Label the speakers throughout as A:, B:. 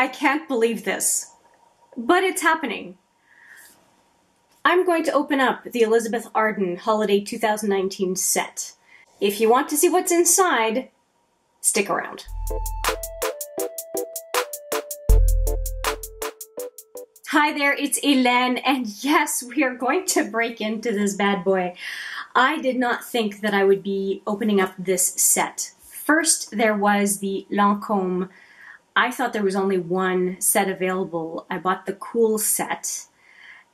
A: I can't believe this, but it's happening. I'm going to open up the Elizabeth Arden Holiday 2019 set. If you want to see what's inside, stick around. Hi there, it's Hélène, and yes, we are going to break into this bad boy. I did not think that I would be opening up this set. First, there was the Lancôme. I thought there was only one set available. I bought the Cool set,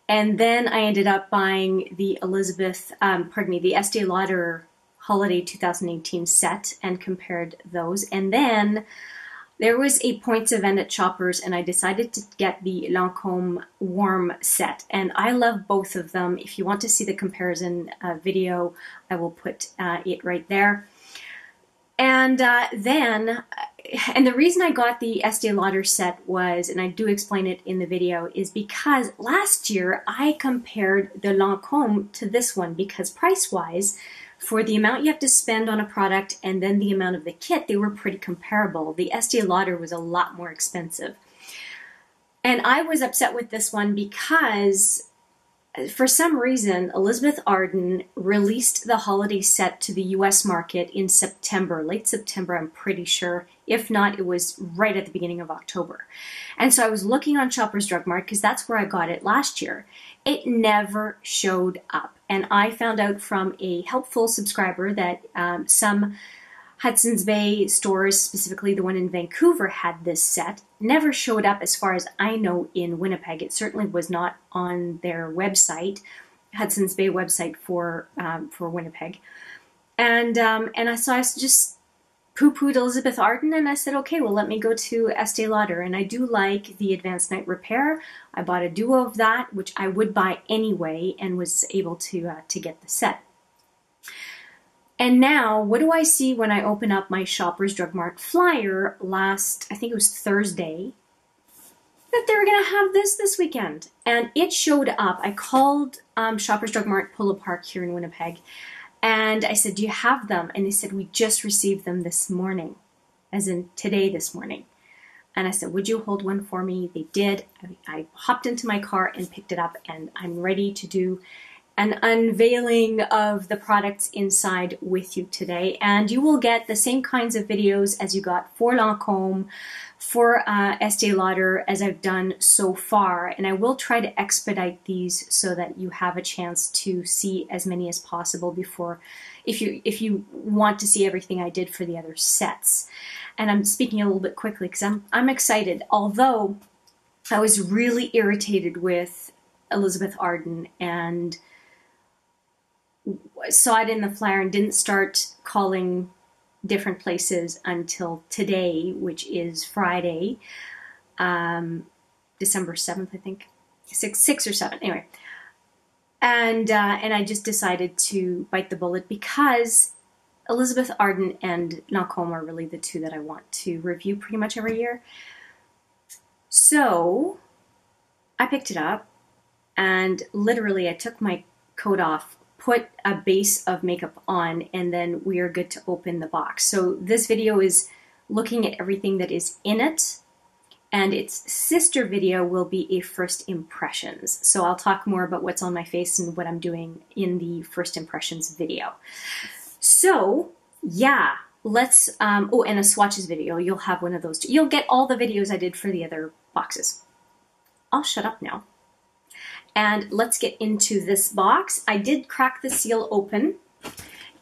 A: and then I ended up buying the the Estée Lauder Holiday 2018 set and compared those. And then there was a points event at Shoppers, and I decided to get the Lancôme warm set, and I love both of them. If you want to see the comparison video, I will put it right there. And the reason I got the Estée Lauder set was, and I do explain it in the video, is because last year I compared the Lancôme to this one, because price-wise, for the amount you have to spend on a product and then the amount of the kit, they were pretty comparable. The Estée Lauder was a lot more expensive. And I was upset with this one because for some reason, Elizabeth Arden released the holiday set to the US market in September, late September, I'm pretty sure. If not, it was right at the beginning of October. And so I was looking on Shoppers Drug Mart because that's where I got it last year. It never showed up. And I found out from a helpful subscriber that some Hudson's Bay stores, specifically the one in Vancouver, had this set. Never showed up as far as I know in Winnipeg. It certainly was not on their website, Hudson's Bay website for Winnipeg. And so I just poo-pooed Elizabeth Arden, and I said, okay, well, let me go to Estée Lauder. And I do like the Advanced Night Repair. I bought a duo of that, which I would buy anyway, and was able to get the set. And now, what do I see when I open up my Shoppers Drug Mart flyer last, I think it was Thursday, that they were going to have this weekend. And it showed up. I called Shoppers Drug Mart Polo Park here in Winnipeg, and I said, do you have them? And they said, we just received them this morning, as in today this morning. And I said, would you hold one for me? They did. I hopped into my car and picked it up, and I'm ready to do an unveiling of the products inside with you today. And you will get the same kinds of videos as you got for Lancôme, for Estée Lauder, as I've done so far. And I will try to expedite these so that you have a chance to see as many as possible before, if you want to see everything I did for the other sets. And I'm speaking a little bit quickly because I'm excited, although I was really irritated with Elizabeth Arden and saw it in the flyer and didn't start calling different places until today, which is Friday, December 7th, I think, 6 or 7, anyway. And I just decided to bite the bullet because Elizabeth Arden and Lancôme are really the two that I want to review pretty much every year. So I picked it up, and literally I took my coat off, put a base of makeup on, and then we are good to open the box. So this video is looking at everything that is in it, and its sister video will be a first impressions. So I'll talk more about what's on my face and what I'm doing in the first impressions video. So yeah, let's, oh, and a swatches video. You'll have one of those too. You'll get all the videos I did for the other boxes. I'll shut up now. And let's get into this box. I did crack the seal open,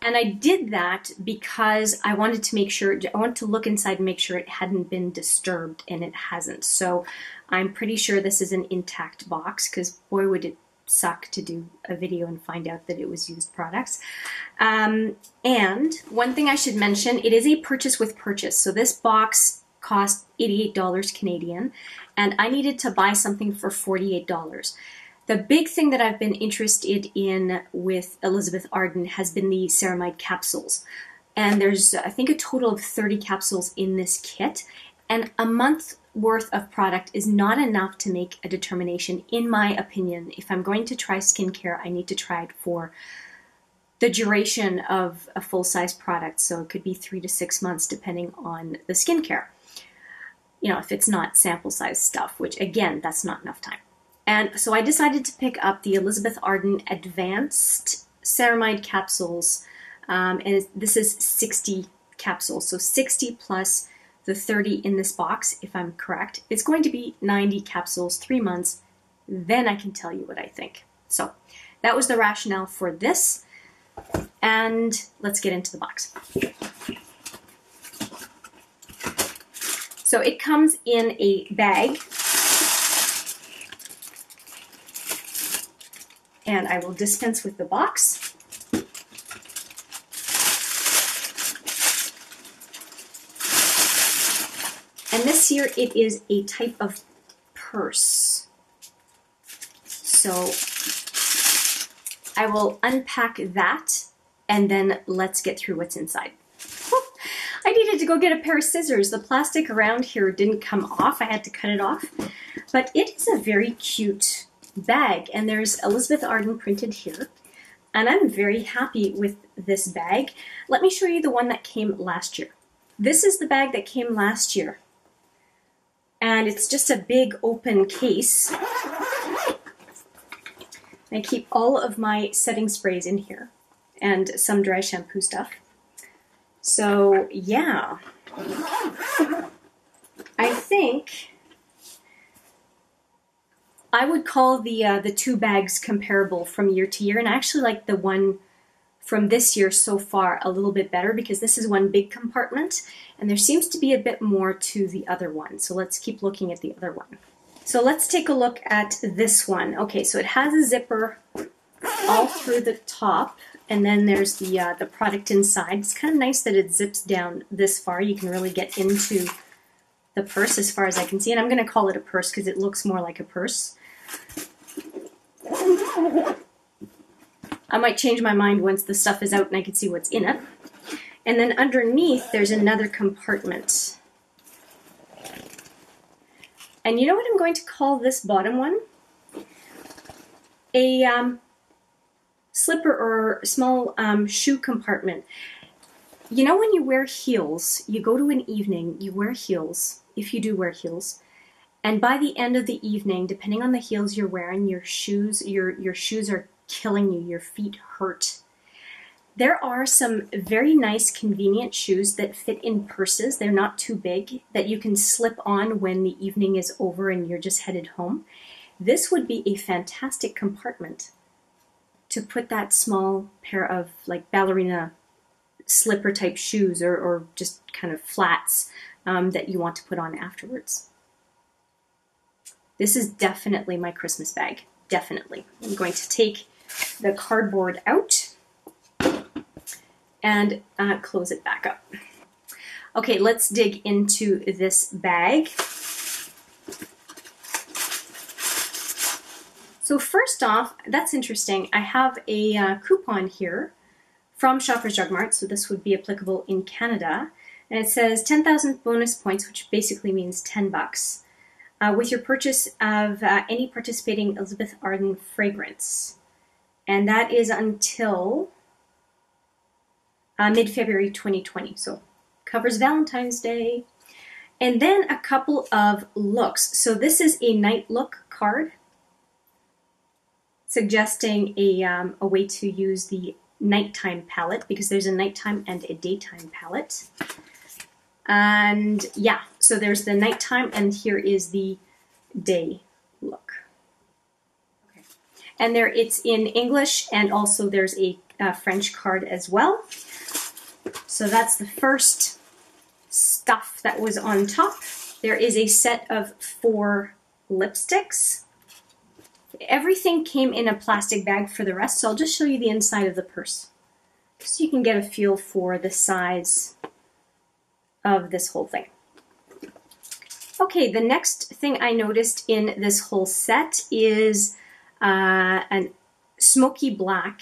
A: and I did that because I wanted to make sure, I wanted to look inside and make sure it hadn't been disturbed, and it hasn't. So I'm pretty sure this is an intact box, because boy would it suck to do a video and find out that it was used products. And one thing I should mention, it is a purchase with purchase. So this box cost $88 Canadian, and I needed to buy something for $48. The big thing that I've been interested in with Elizabeth Arden has been the Ceramide capsules. And there's, I think, a total of 30 capsules in this kit. And a month's worth of product is not enough to make a determination, in my opinion. If I'm going to try skincare, I need to try it for the duration of a full-size product. So it could be 3 to 6 months, depending on the skincare. you know, if it's not sample size stuff, which again, that's not enough time. And so I decided to pick up the Elizabeth Arden Advanced Ceramide capsules, and this is 60 capsules, so 60 plus the 30 in this box, if I'm correct. It's going to be 90 capsules, 3 months, then I can tell you what I think. So that was the rationale for this, and let's get into the box. So it comes in a bag, and I will dispense with the box. And this here, it is a type of purse. So I will unpack that, and then let's get through what's inside. I needed to go get a pair of scissors. The plastic around here didn't come off. I had to cut it off. But it is a very cute bag, and there's Elizabeth Arden printed here. And I'm very happy with this bag. Let me show you the one that came last year. This is the bag that came last year. And it's just a big open case. I keep all of my setting sprays in here and some dry shampoo stuff. So yeah, I think I would call the 2 bags comparable from year to year, and I actually like the one from this year so far a little bit better because this is one big compartment and there seems to be a bit more to the other one. So let's keep looking at the other one. So let's take a look at this one. Okay, so it has a zipper all through the top, and then there's the product inside. It's kind of nice that it zips down this far. You can really get into the purse as far as I can see, and I'm going to call it a purse because it looks more like a purse. I might change my mind once the stuff is out and I can see what's in it. And then underneath, there's another compartment. And you know what I'm going to call this bottom one? A slipper or small shoe compartment. You know when you wear heels, you go to an evening, you wear heels, if you do wear heels, and by the end of the evening, depending on the heels you're wearing, your shoes are killing you, your feet hurt. There are some very nice convenient shoes that fit in purses. They're not too big, that you can slip on when the evening is over and you're just headed home. This would be a fantastic compartment to put that small pair of like ballerina slipper type shoes or just kind of flats that you want to put on afterwards. This is definitely my Christmas bag, definitely. I'm going to take the cardboard out and close it back up. Okay, let's dig into this bag. So first off, that's interesting. I have a coupon here from Shoppers Drug Mart, so this would be applicable in Canada. And it says 10,000 bonus points, which basically means $10, with your purchase of any participating Elizabeth Arden fragrance. And that is until mid-February 2020, so covers Valentine's Day. And then a couple of looks. So this is a night look card, suggesting a way to use the nighttime palette, because there's a nighttime and a daytime palette. And yeah, so there's the nighttime, and here is the day look. Okay. And there it's in English, and also there's a French card as well. So that's the first stuff that was on top. There is a set of 4 lipsticks. Everything came in a plastic bag for the rest, so I'll just show you the inside of the purse so you can get a feel for the size of this whole thing. Okay, the next thing I noticed in this whole set is an smoky black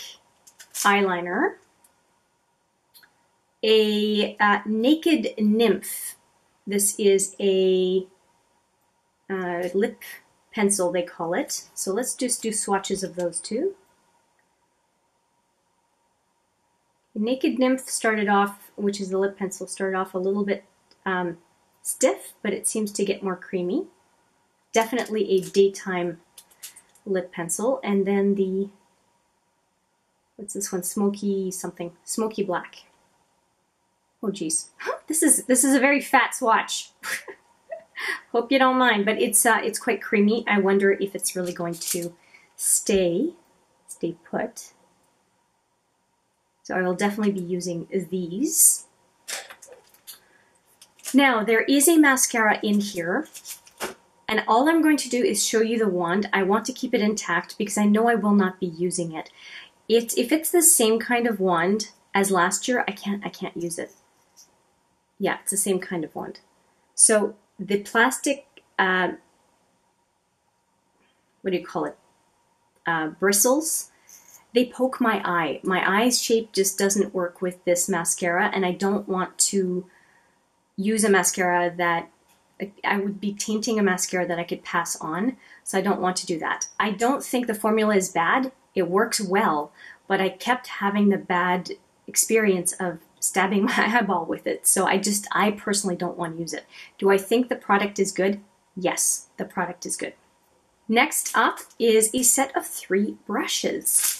A: eyeliner, a Naked Nymph. This is a lip pencil, they call it. So let's just do swatches of those two. Naked Nymph started off, which is the lip pencil, started off a little bit stiff, but it seems to get more creamy. Definitely a daytime lip pencil. And then the, what's this one? Smoky something, smoky black. Oh geez, this is a very fat swatch. Hope you don't mind, but it's quite creamy. I wonder if it's really going to stay put. So I will definitely be using these. Now there is a mascara in here, and all I'm going to do is show you the wand. I want to keep it intact because I know I will not be using it. If it's the same kind of wand as last year, I can't use it. Yeah, it's the same kind of wand. So the plastic, what do you call it? Bristles, they poke my eye. My eye's shape just doesn't work with this mascara, and I don't want to use a mascara that, I would be tainting a mascara that I could pass on, so I don't want to do that. I don't think the formula is bad. It works well, but I kept having the bad experience of stabbing my eyeball with it, so I personally don't want to use it. Do I think the product is good? Yes, the product is good. Next up is a set of 3 brushes.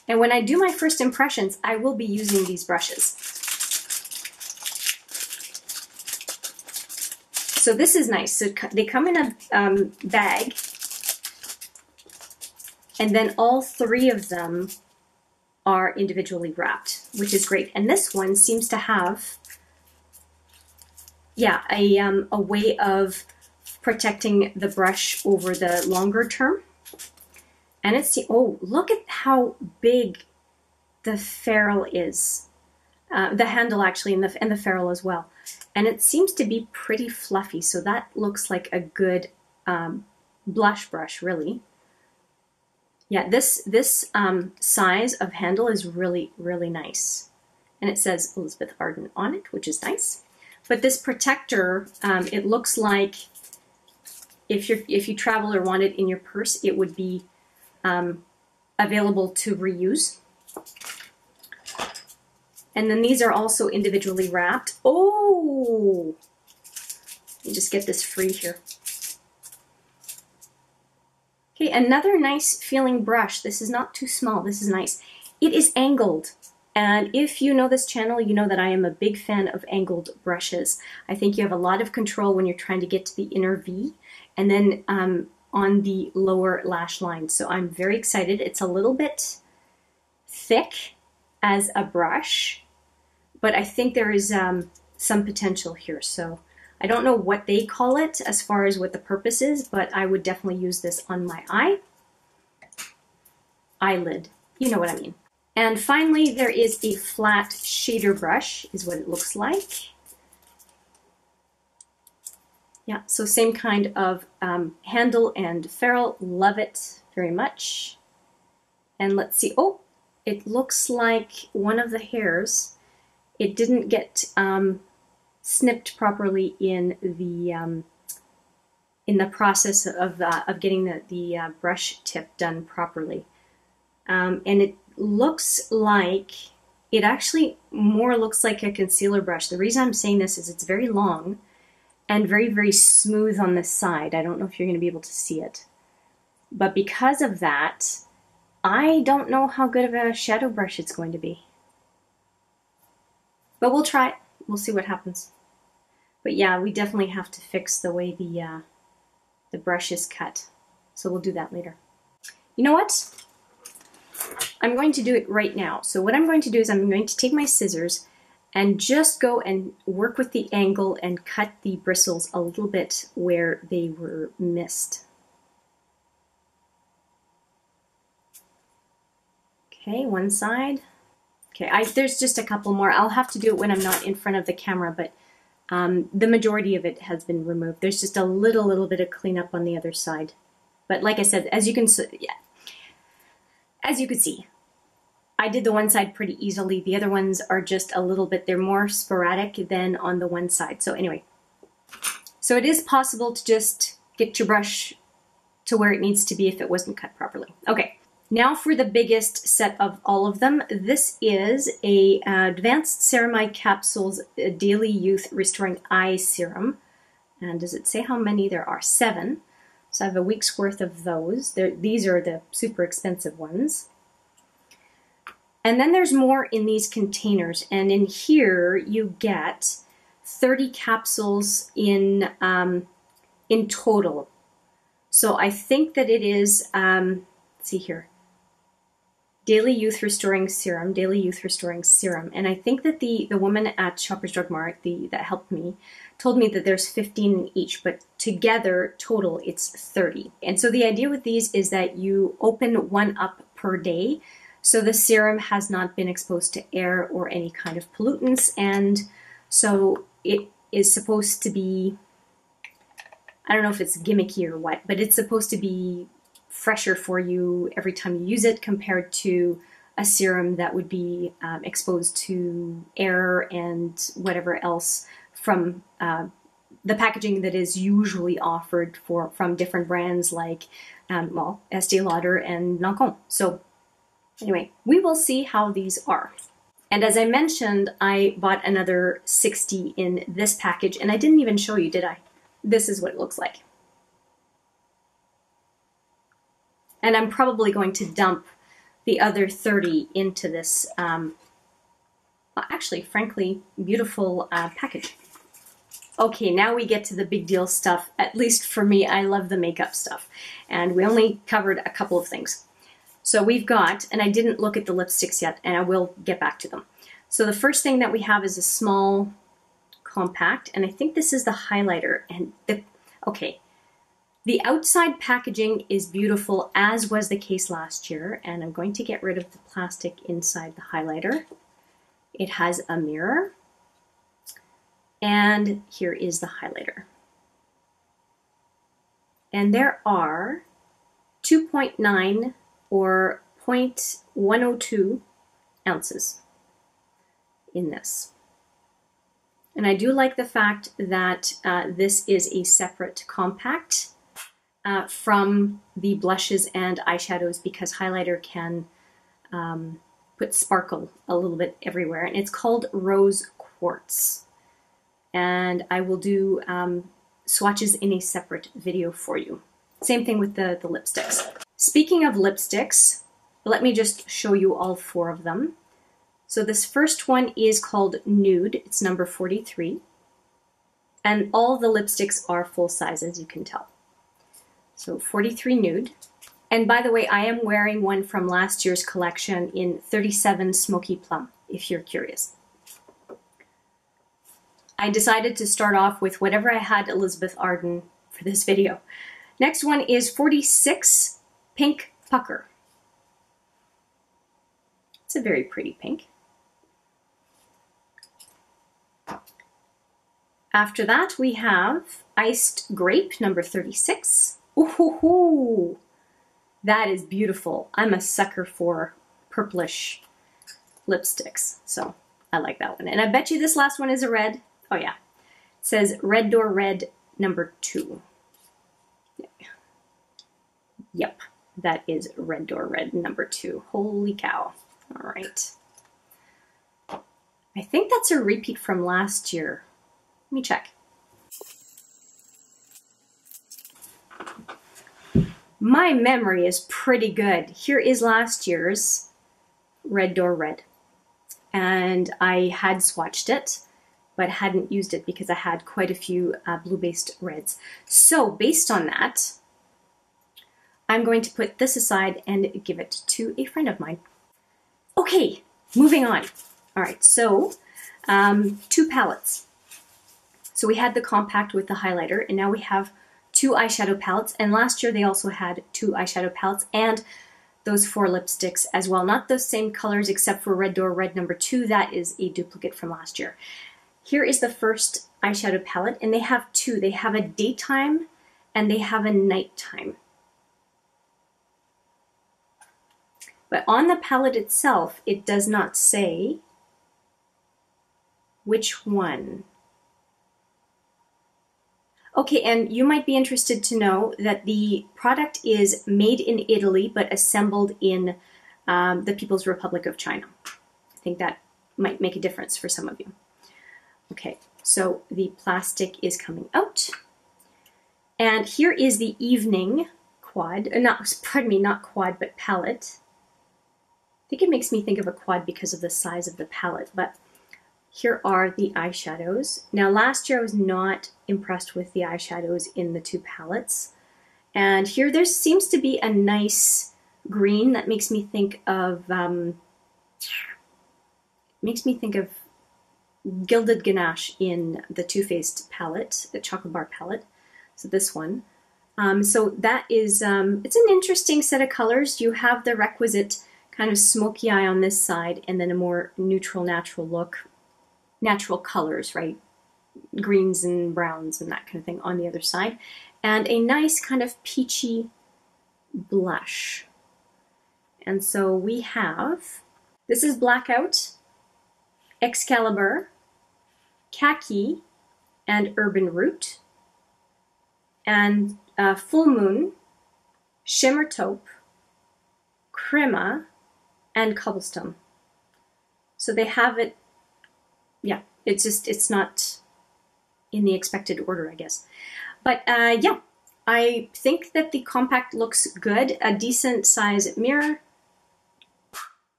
A: And when I do my first impressions, I will be using these brushes. So this is nice. So they come in a bag, and then all 3 of them are individually wrapped, which is great. And this one seems to have, yeah, a way of protecting the brush over the longer term. And it's, oh, look at how big the ferrule is. The handle actually, and the ferrule as well. And it seems to be pretty fluffy, so that looks like a good blush brush, really. Yeah, this size of handle is really, really nice. And it says Elizabeth Arden on it, which is nice. But this protector, it looks like if you travel or want it in your purse, it would be available to reuse. And then these are also individually wrapped. Oh! Let me just get this free here. Okay, another nice feeling brush. This is not too small. This is nice. It is angled. And if you know this channel, you know that I am a big fan of angled brushes. I think you have a lot of control when you're trying to get to the inner V and then on the lower lash line. So I'm very excited. It's a little bit thick as a brush, but I think there is some potential here. So I don't know what they call it as far as what the purpose is, but I would definitely use this on my eyelid. You know what I mean. And finally, there is a flat shader brush, is what it looks like. Yeah, so same kind of handle and ferrule. Love it very much. And let's see. Oh, it looks like one of the hairs, it didn't get snipped properly in the process of getting the brush tip done properly. And it looks like, it actually more looks like a concealer brush. The reason I'm saying this is it's very long and very, very smooth on this side. I don't know if you're going to be able to see it. But because of that, I don't know how good of a shadow brush it's going to be. But we'll try it. We'll see what happens. But yeah, we definitely have to fix the way the brush is cut. So we'll do that later. You know what? I'm going to do it right now. So what I'm going to do is I'm going to take my scissors and just go and work with the angle and cut the bristles a little bit where they were missed. Okay, one side. Okay, there's just a couple more. I'll have to do it when I'm not in front of the camera, but the majority of it has been removed. There's just a little bit of cleanup on the other side. But like I said, as you can see, I did the one side pretty easily. The other ones are just a little bit, they're more sporadic than on the one side. So anyway, so it is possible to just get your brush to where it needs to be if it wasn't cut properly. Okay, Now for the biggest set of all of them. This is a Advanced Ceramide Capsules Daily Youth Restoring Eye Serum. And does it say how many there are? 7. So I have a week's worth of those. These are the super expensive ones. And then there's more in these containers. And in here you get 30 capsules in total. So I think that it is, let's see here, Daily Youth Restoring Serum, Daily Youth Restoring Serum. And I think that the woman at Shoppers Drug Mart that helped me told me that there's 15 in each, but together, total, it's 30. And so the idea with these is that you open one up per day, so the serum has not been exposed to air or any kind of pollutants, and so it is supposed to be, I don't know if it's gimmicky or what, but it's supposed to be fresher for you every time you use it compared to a serum that would be exposed to air and whatever else from the packaging that is usually offered from different brands like, well, Estée Lauder and Lancôme. So anyway, we will see how these are. And as I mentioned, I bought another 60 in this package, and I didn't even show you, did I? This is what it looks like. And I'm probably going to dump the other 30 into this, actually, frankly, beautiful package. Okay, now we get to the big deal stuff. At least for me, I love the makeup stuff. And we only covered a couple of things. So we've got, and I didn't look at the lipsticks yet, and I will get back to them. So the first thing that we have is a small compact, and I think this is the highlighter. And okay, the outside packaging is beautiful, as was the case last year, and I'm going to get rid of the plastic inside the highlighter. It has a mirror, and here is the highlighter. And there are 2.9 or 0.102 ounces in this. And I do like the fact that this is a separate compact from the blushes and eyeshadows, because highlighter can put sparkle a little bit everywhere. And it's called Rose Quartz. And I will do swatches in a separate video for you. Same thing with the lipsticks. Speaking of lipsticks, let me just show you all 4 of them. So this first one is called Nude. It's number 43. And all the lipsticks are full size, as you can tell. So 43 Nude. And by the way, I am wearing one from last year's collection in 37 Smoky Plum, if you're curious. I decided to start off with whatever I had Elizabeth Arden for this video. Next one is 46 Pink Pucker. It's a very pretty pink. After that, we have Iced Grape, number 36. Ooh, that is beautiful. I'm a sucker for purplish lipsticks, so I like that one. And I bet you this last one is a red. Oh yeah, it says Red Door Red, number 2. Yep, that is Red Door Red, number 2. Holy cow. All right. I think that's a repeat from last year. Let me check. My memory is pretty good. Here is last year's Red Door Red. And I had swatched it, but hadn't used it because I had quite a few blue-based reds. So based on that, I'm going to put this aside and give it to a friend of mine. Okay, moving on. All right, so 2 palettes. So we had the compact with the highlighter, and now we have 2 eyeshadow palettes. And last year they also had 2 eyeshadow palettes and those 4 lipsticks as well. Not those same colors except for Red Door Red number 2. That is a duplicate from last year. Here is the first eyeshadow palette, and they have 2. They have a daytime and they have a nighttime. But on the palette itself, it does not say which one. Okay, and you might be interested to know that the product is made in Italy but assembled in the People's Republic of China. I think that might make a difference for some of you. Okay, so the plastic is coming out. And here is the evening quad, not quad, but palette. I think it makes me think of a quad because of the size of the palette, but here are the eyeshadows. Now last year I was not impressed with the eyeshadows in the two palettes. And here there seems to be a nice green that makes me think of Gilded Ganache in the Too Faced palette, the chocolate bar palette. So this one. So that is, it's an interesting set of colors. You have the requisite kind of smoky eye on this side and then a more neutral, natural look. Natural colors, right? Greens and browns and that kind of thing on the other side. And a nice kind of peachy blush. And so we have, this is Blackout, Excalibur, Khaki, and Urban Root. And Full Moon, Shimmer Taupe, Crema, and Cobblestone. So they have it, yeah, it's not in the expected order, I guess. But yeah, I think that the compact looks good, a decent size mirror,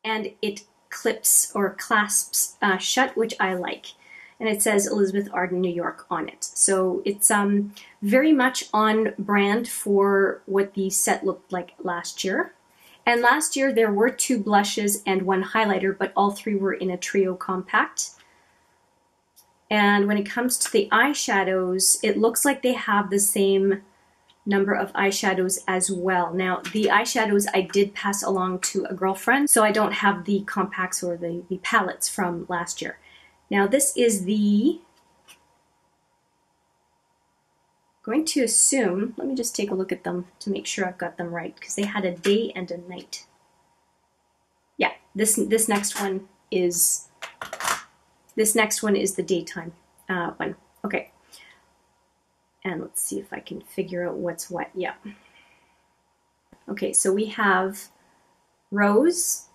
A: and it clips or clasps shut, which I like. And it says Elizabeth Arden, New York on it. So it's very much on brand for what the set looked like last year. And last year there were 2 blushes and 1 highlighter, but all 3 were in a trio compact. And when it comes to the eyeshadows, it looks like they have the same number of eyeshadows as well. Now, the eyeshadows I did pass along to a girlfriend, so I don't have the compacts or the palettes from last year. Now, this is the, going to assume, let me just take a look at them to make sure I've got them right, because they had a day and a night. Yeah, this next one is the daytime one. Okay. And let's see if I can figure out what's what. Yeah. Okay, so we have Rose,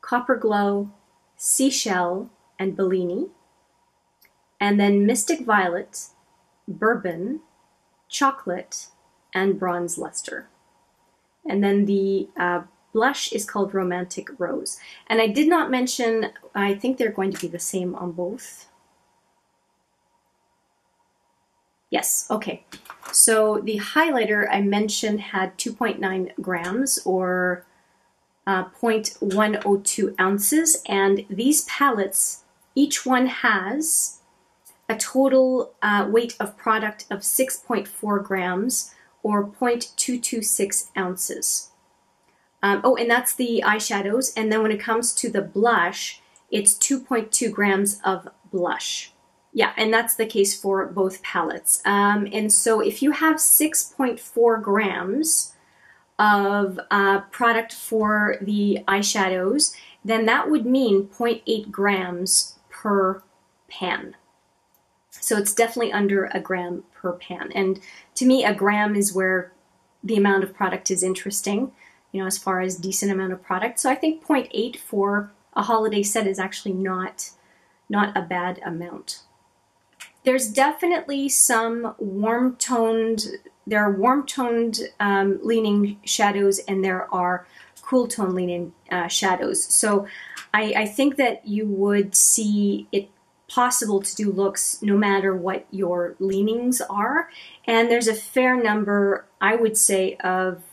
A: Copper Glow, Seashell, and Bellini. And then Mystic Violet, Bourbon, Chocolate, and Bronze Luster. And then the blush is called Romantic Rose. And I did not mention, I think they're going to be the same on both. Yes, okay. So the highlighter I mentioned had 2.9 grams or 0.102 ounces. And these palettes, each one has a total weight of product of 6.4 grams or 0.226 ounces. Oh, and that's the eyeshadows. And then when it comes to the blush, it's 2.2 grams of blush. Yeah, and that's the case for both palettes. And so if you have 6.4 grams of product for the eyeshadows, then that would mean 0.8 grams per pan. So it's definitely under a gram per pan. And to me, a gram is where the amount of product is interesting, you know, as far as decent amount of product. So I think 0.8 for a holiday set is actually not a bad amount. There's definitely some warm-toned, there are warm-toned leaning shadows and there are cool-tone leaning shadows. So I think that you would see it possible to do looks no matter what your leanings are. And there's a fair number, I would say, of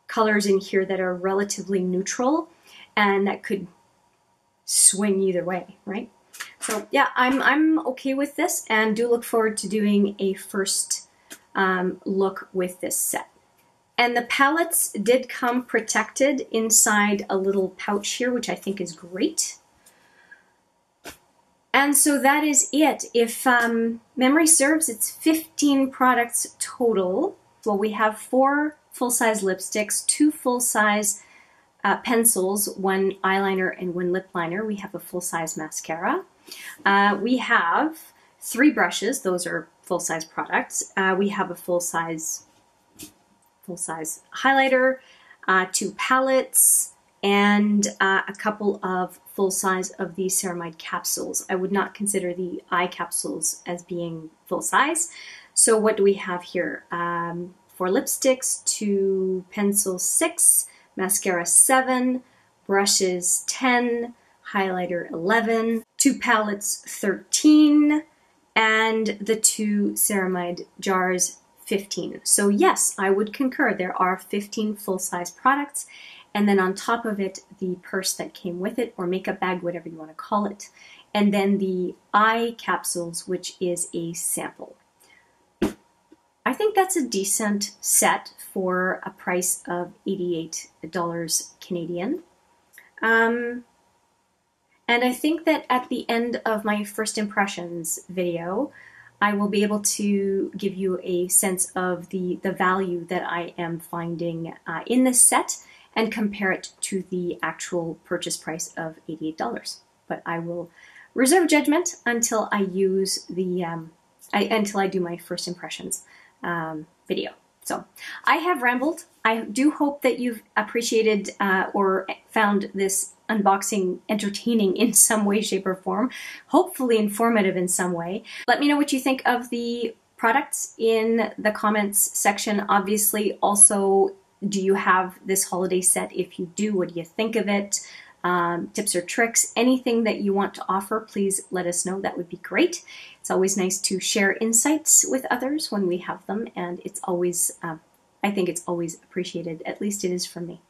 A: colors in here that are relatively neutral and that could swing either way, right? So yeah, I'm okay with this and do look forward to doing a first look with this set. And the palettes did come protected inside a little pouch here, which I think is great. And so that is it. If memory serves, it's 15 products total. Well, we have 4 full-size lipsticks, 2 full-size pencils, 1 eyeliner and 1 lip liner. We have a full-size mascara. We have 3 brushes. Those are full-size products. We have a full-size highlighter, 2 palettes, and a couple of full-size of the Ceramide capsules. I would not consider the eye capsules as being full-size. So what do we have here? For lipsticks, 2 pencils, 6, mascara 7, brushes 10, highlighter 11, 2 palettes 13, and the 2 Ceramide jars 15. So yes, I would concur. There are 15 full-size products, and then on top of it, the purse that came with it, or makeup bag, whatever you want to call it, and then the eye capsules, which is a sample. I think that's a decent set for a price of $88 Canadian. And I think that at the end of my first impressions video, I will be able to give you a sense of the value that I am finding in this set and compare it to the actual purchase price of $88. But I will reserve judgment until I use the until I do my first impressions video. So I have rambled. I do hope that you've appreciated or found this unboxing entertaining in some way, shape, or form. Hopefully informative in some way. Let me know what you think of the products in the comments section. Obviously, also, do you have this holiday set? If you do, what do you think of it? Tips or tricks, anything that you want to offer, please let us know. That would be great. It's always nice to share insights with others when we have them, and it's always, I think it's always appreciated. At least it is from me.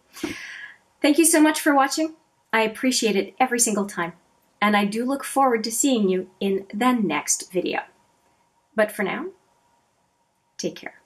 A: Thank you so much for watching. I appreciate it every single time, and I do look forward to seeing you in the next video. But for now, take care.